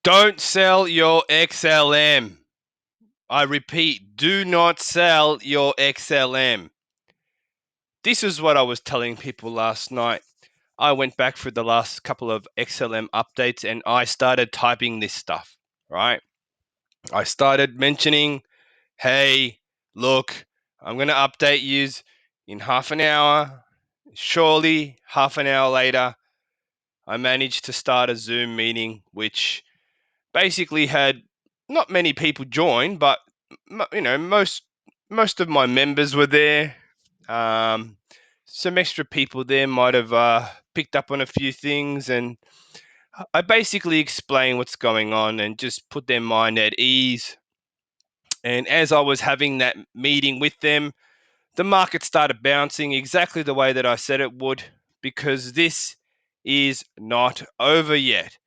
Don't sell your XLM. I repeat, do not sell your XLM. This is what I was telling people last night. I went back for the last couple of XLM updates and I started typing this stuff, right? I started mentioning, hey, look, I'm going to update yous in half an hour. Surely, half an hour later, I managed to start a Zoom meeting, which basically had not many people join, but most of my members were there. Some extra people there might have picked up on a few things, and I basically explained what's going on and just put their mind at ease. And as I was having that meeting with them, the market started bouncing exactly the way that I said it would, because this is not over yet.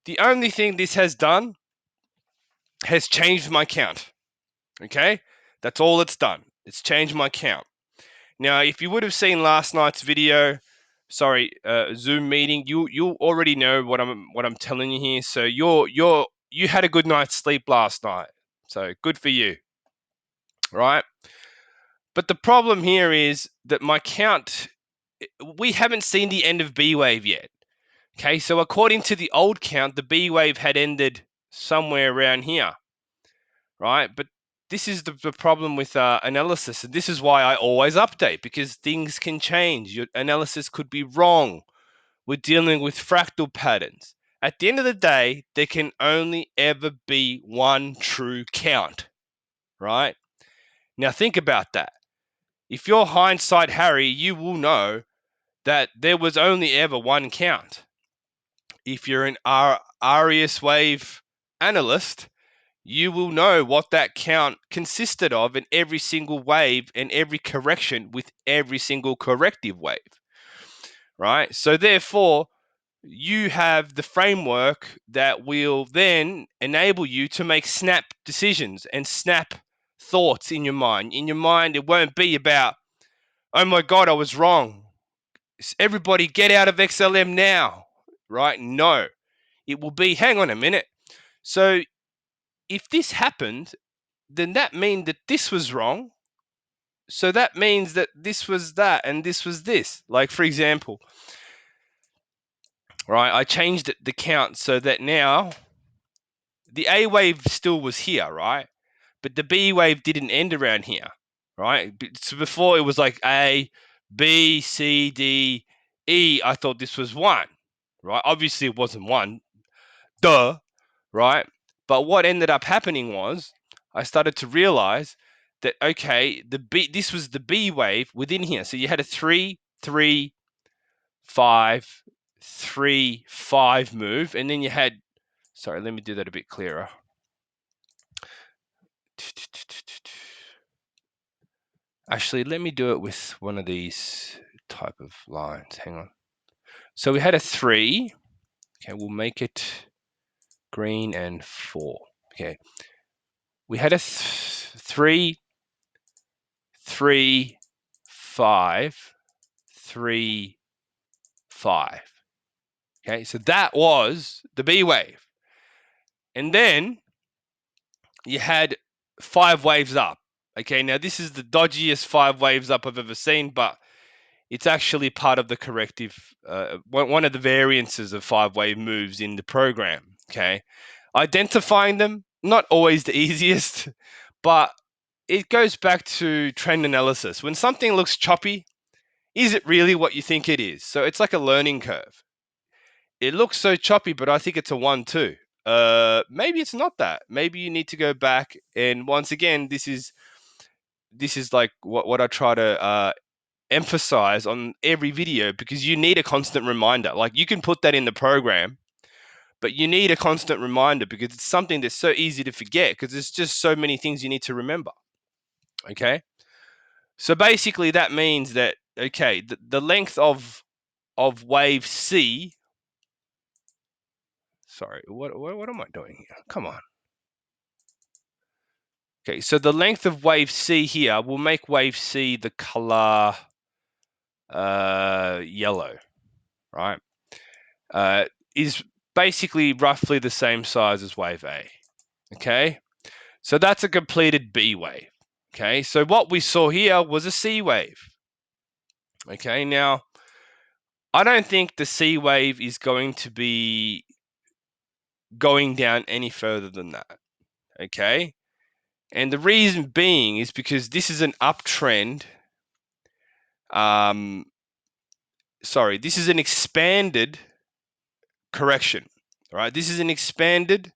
The only thing this has done has changed my count. Okay, that's all it's done. It's changed my count. Now, if you would have seen last night's video, Zoom meeting, you already know what I'm telling you here. So you had a good night's sleep last night. So good for you, right? But the problem here is that my count, we haven't seen the end of B wave yet. Okay, so according to the old count, the B wave had ended somewhere around here, right? But this is the problem with analysis, and this is why I always update, because things can change. Your analysis could be wrong. We're dealing with fractal patterns. At the end of the day, there can only ever be one true count, right? Now think about that. If you're hindsight Harry, you will know that there was only ever one count. If you're an Arias wave analyst, you will know what that count consisted of in every single wave and every correction with every single corrective wave, right? So therefore, you have the framework that will then enable you to make snap decisions and snap thoughts in your mind. In your mind, it won't be about, oh my God, I was wrong. Everybody get out of XLM now, right? No, it will be, hang on a minute. So if this happened, then that means that this was wrong. So that means that this was that and this was this. Like, for example, right, I changed the count so that now the A wave still was here, right? But the B wave didn't end around here, right? So before it was like A, B, C, D, E. I thought this was one, right? Obviously it wasn't one, duh, right? But what ended up happening was I started to realize that, okay, this was the B wave within here. So you had a 3, 3, 5, 3, 5 move, and then you had, sorry, let me do that a bit clearer. Actually, let me do it with one of these type of lines. Hang on. So we had a 3. Okay, we'll make it green and 4. Okay. We had a 3, 3, 5, 3, 5. Okay, so that was the B wave. And then you had 5 waves up. Okay, now this is the dodgiest 5 waves up I've ever seen, but it's actually part of the corrective, one of the variances of 5 wave moves in the program. Okay, identifying them, not always the easiest, but it goes back to trend analysis. When something looks choppy, is it really what you think it is? So it's like a learning curve. It looks so choppy, but I think it's a 1-2. Maybe it's not that. Maybe you need to go back, and once again, this is like what I try to emphasize on every video, because you need a constant reminder. Like, you can put that in the program, but you need a constant reminder because it's something that's so easy to forget, because there's just so many things you need to remember. Okay, so basically that means that, okay, the length of wave C. Sorry, what am I doing here? Come on. Okay, so the length of wave C here will make wave C the color yellow, right? Is basically roughly the same size as wave A. Okay, so that's a completed B wave. Okay, so what we saw here was a C wave. Okay, now I don't think the C wave is going to be going down any further than that. Okay, and the reason being is because this is an uptrend. This is an expanded correction. All right, this is an expanded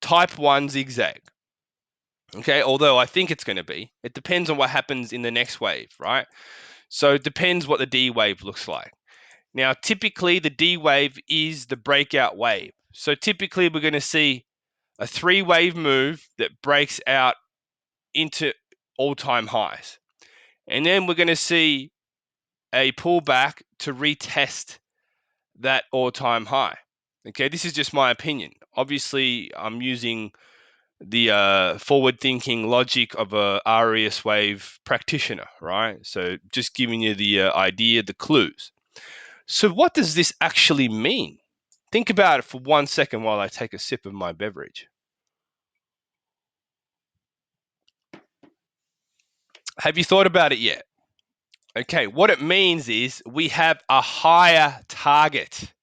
type 1 zigzag. Okay, although I think it's going to be. It depends on what happens in the next wave, right? So it depends what the D wave looks like. Now, typically the D wave is the breakout wave. So typically we're going to see a 3-wave move that breaks out into all-time highs. And then we're going to see a pullback to retest that all-time high. Okay, this is just my opinion. Obviously, I'm using the forward-thinking logic of a RES wave practitioner, right? So just giving you the idea, the clues. So what does this actually mean? Think about it for 1 second while I take a sip of my beverage. Have you thought about it yet? Okay, what it means is we have a higher target.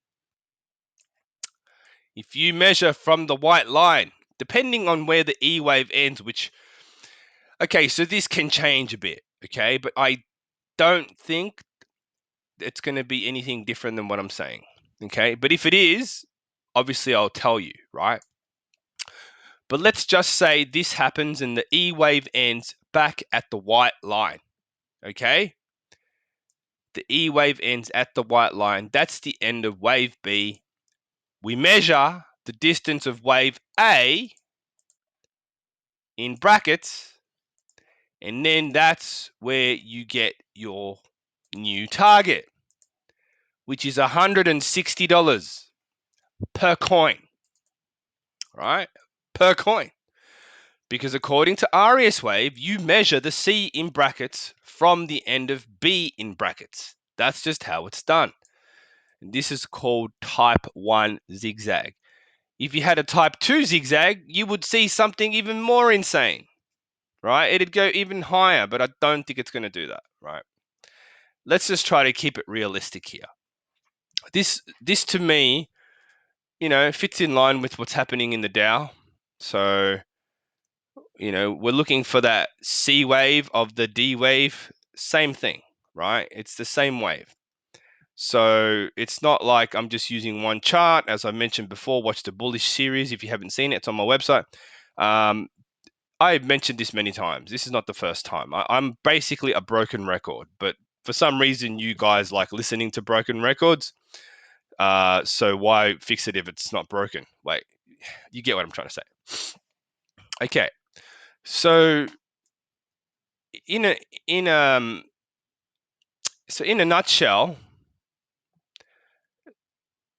If you measure from the white line, depending on where the E wave ends, okay, so this can change a bit, okay, but I don't think it's going to be anything different than what I'm saying, okay, but if it is, obviously I'll tell you, right? But let's just say this happens and the E wave ends back at the white line, okay? The E wave ends at the white line. That's the end of wave B. We measure the distance of wave A in brackets, and then that's where you get your new target, which is $160 per coin, right? Per coin. Because according to RES Wave, you measure the C in brackets from the end of B in brackets. That's just how it's done. And this is called type 1 zigzag. If you had a type 2 zigzag, you would see something even more insane, right? It'd go even higher, but I don't think it's going to do that, right? Let's just try to keep it realistic here. This to me, fits in line with what's happening in the Dow. So, we're looking for that C wave of the D wave, same thing, right? It's the same wave. So it's not like I'm just using one chart. As I mentioned before, watch the bullish series. If you haven't seen it, it's on my website. I've mentioned this many times. This is not the first time. I'm basically a broken record, but for some reason, you guys like listening to broken records. So why fix it if it's not broken? Wait, you get what I'm trying to say. Okay, so in a in so in a nutshell,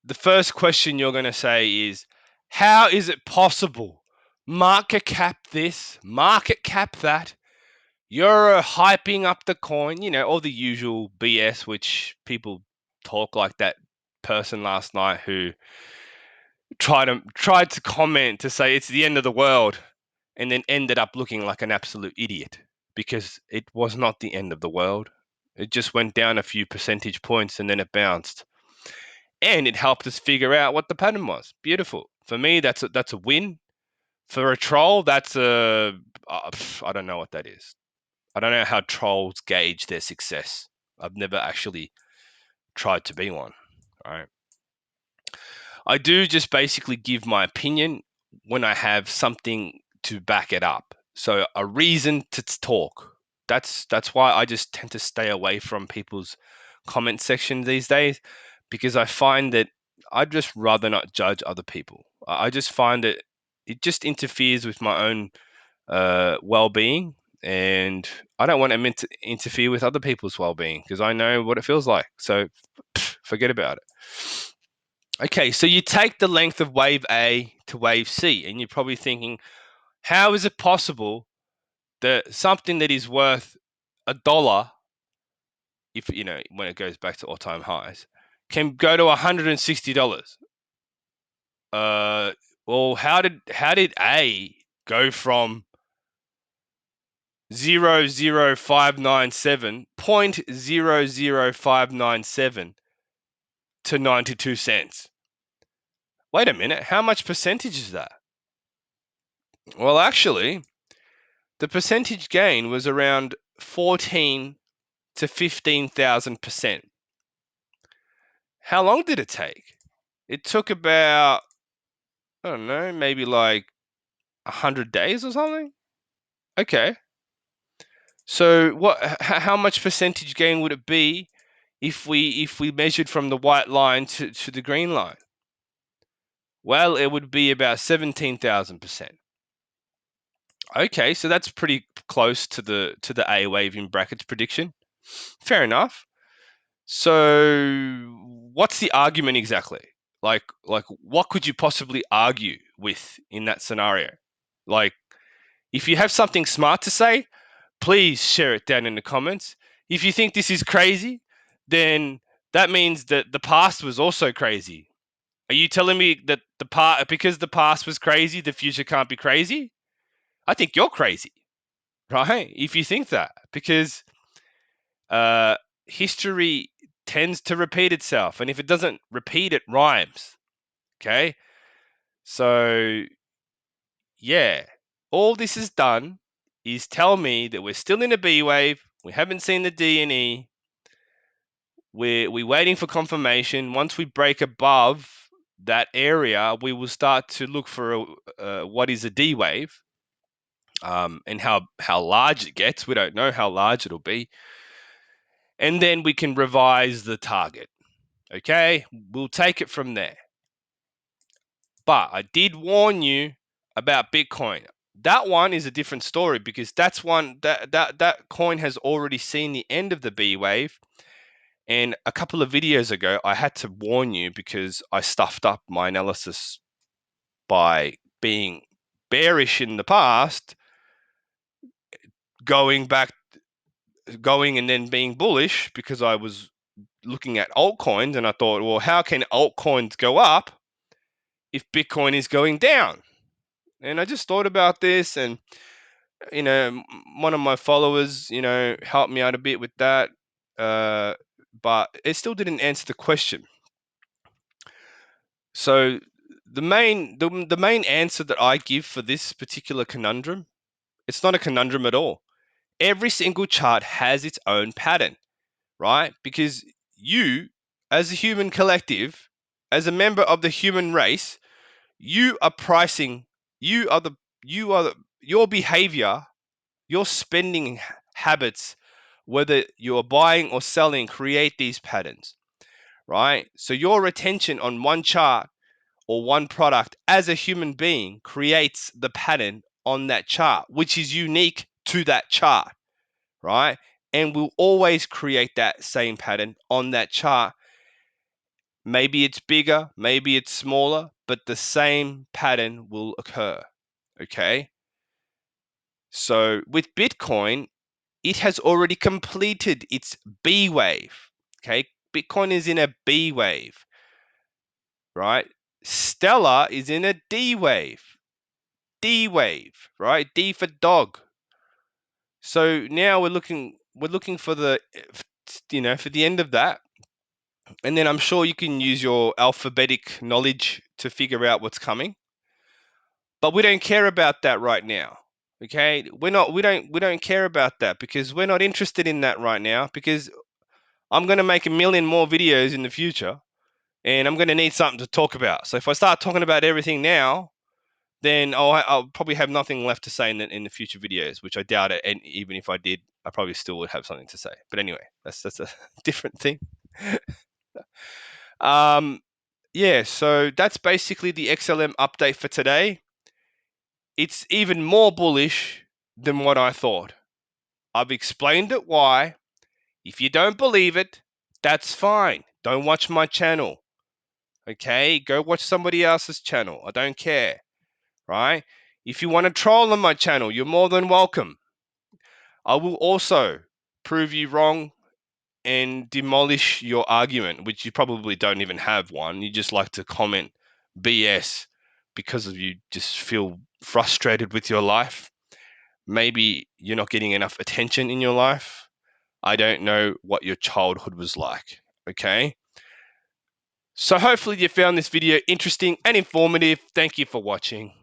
the first question you're going to say is, how is it possible? Market cap this, market cap that. You're hyping up the coin, all the usual BS, which people talk like that person last night who tried to comment to say it's the end of the world and then ended up looking like an absolute idiot because it was not the end of the world. It just went down a few percentage points and then it bounced. And it helped us figure out what the pattern was. Beautiful. For me, that's a win. For a troll, that's I don't know what that is. I don't know how trolls gauge their success. I've never actually tried to be one. Right. I do just basically give my opinion when I have something to back it up. So a reason to talk. That's why I just tend to stay away from people's comment section these days, because I find that I'd just rather not judge other people. I just find that it just interferes with my own well-being, and I don't want to interfere with other people's well-being because I know what it feels like. So forget about it. Okay, so you take the length of wave A to wave C, and you're probably thinking, how is it possible that something that is worth $1, if when it goes back to all-time highs, can go to $160? Well, how did A go from 0.00597 to 92 cents? Wait a minute, how much percentage is that? Well, actually, the percentage gain was around 14 to 15,000%. How long did it take? It took about, I don't know, maybe like 100 days or something. Okay. So how much percentage gain would it be if we measured from the white line to the green line? Well, it would be about 17,000%. Okay, so that's pretty close to the A wave in brackets prediction. Fair enough. So what's the argument exactly? Like what could you possibly argue with in that scenario? Like, if you have something smart to say, please share it down in the comments. If you think this is crazy, then that means that the past was also crazy. Are you telling me that because the past was crazy, the future can't be crazy? I think you're crazy, right? If you think that, because uh, history tends to repeat itself, and if it doesn't repeat, it rhymes. Okay, so yeah, all this has done is tell me that we're still in a B wave. We haven't seen the D and E. We're waiting for confirmation. Once we break above that area, we will start to look for what is a D wave, and how large it gets. We don't know how large it'll be, and then we can revise the target. Okay, we'll take it from there. But I did warn you about Bitcoin. That one is a different story, because that's one that coin has already seen the end of the B wave. And a couple of videos ago, I had to warn you because I stuffed up my analysis by being bearish in the past, going back, going and then being bullish because I was looking at altcoins, and I thought, well, how can altcoins go up if Bitcoin is going down? And I just thought about this, and one of my followers, helped me out a bit with that, but it still didn't answer the question. So the main answer that I give for this particular conundrum, it's not a conundrum at all. Every single chart has its own pattern, right? Because you, as a human collective, as a member of the human race, you are pricing, you are the you are the, your behavior, your spending habits, whether you're buying or selling, create these patterns, right? So your attention on one chart or one product as a human being creates the pattern on that chart, which is unique to that chart, right? And will always create that same pattern on that chart. Maybe it's bigger, maybe it's smaller, but the same pattern will occur, okay? So with Bitcoin, it has already completed its B wave, okay? Bitcoin is in a B wave, right? Stellar is in a D wave. D wave, right? D for dog. So now we're looking for for the end of that. And then I'm sure you can use your alphabetic knowledge to figure out what's coming. But we don't care about that right now. Okay? We don't care about that, because we're not interested in that right now, because I'm going to make a million more videos in the future, and I'm going to need something to talk about. So if I start talking about everything now, then I'll probably have nothing left to say in the future videos, which I doubt it. And even if I did, I probably still would have something to say. But anyway, that's a different thing. Yeah, so that's basically the XLM update for today. It's even more bullish than what I thought. I've explained it why. If you don't believe it, that's fine. Don't watch my channel. Okay? Go watch somebody else's channel. I don't care. Right? If you want to troll on my channel, you're more than welcome. I will also prove you wrong and demolish your argument, which you probably don't even have one. You just like to comment BS because of you just feel frustrated with your life. Maybe you're not getting enough attention in your life. I don't know what your childhood was like, okay? So hopefully you found this video interesting and informative. Thank you for watching.